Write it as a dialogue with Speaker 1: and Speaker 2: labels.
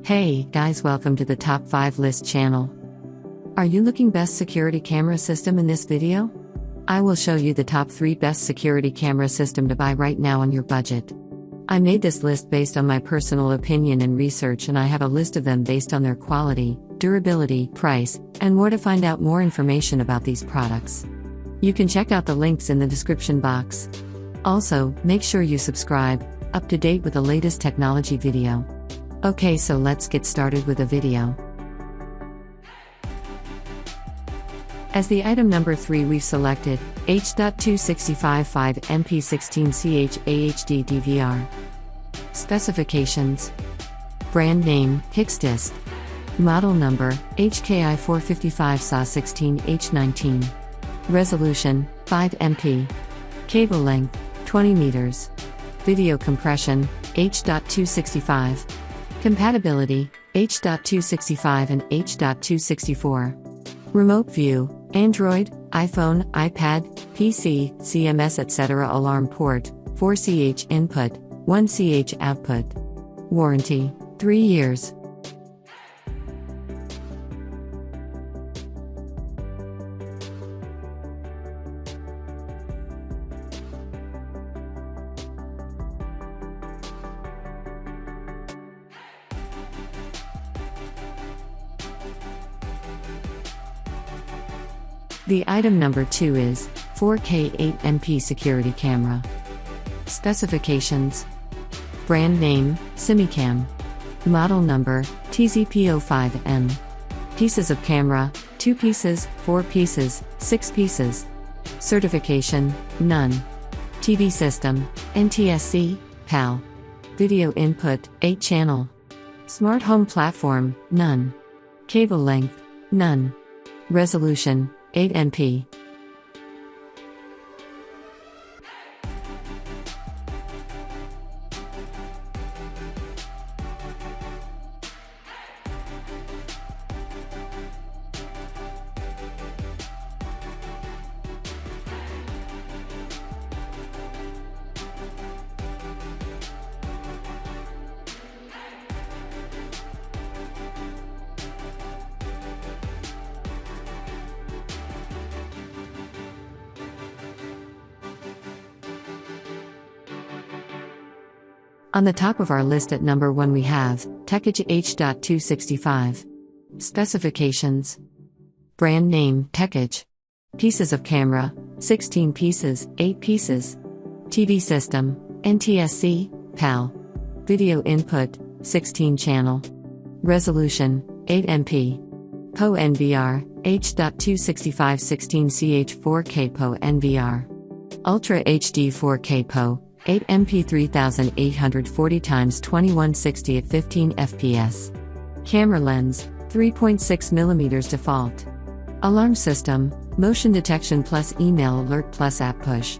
Speaker 1: Hey guys, welcome to the Top 5 List channel. Are you looking best security camera system in this video? I will show you the top 3 best security camera system to buy right now on your budget. I made this list based on my personal opinion and research, and I have a list of them based on their quality, durability, price, and more. To find out more information about these products, you can check out the links in the description box. Also, make sure you subscribe, up to date with the latest technology video. Okay, so let's get started with the video. As the item number 3, we've selected H.265 5MP 16CH AHD DVR. Specifications: brand name Hixdisc, model number HKI 455 SA16 H19, resolution 5MP, cable length 20 meters, video compression H.265, compatibility H.265 and H.264, remote view Android, iPhone, iPad, PC, CMS etc. Alarm port 4CH input, 1CH output. Warranty 3 years. The item number 2 is 4K 8MP security camera. Specifications: brand name CMEYE, model number TZP05M, pieces of camera 2 pieces, 4 pieces, 6 pieces, certification none, TV system NTSC PAL, video input 8 channel, smart home platform none, cable length none, resolution 8MP. On the top of our list at number 1 we have Tekage H.265. Specifications: brand name Tekage, pieces of camera 16 pieces, 8 pieces, TV system NTSC PAL, video input 16 channel, resolution 8MP, PO NVR H.265 16CH 4K PO NVR, Ultra HD 4K PO 8MP 3840x2160 at 15 fps. Camera lens 3.6mm default. Alarm system, motion detection plus email alert plus app push.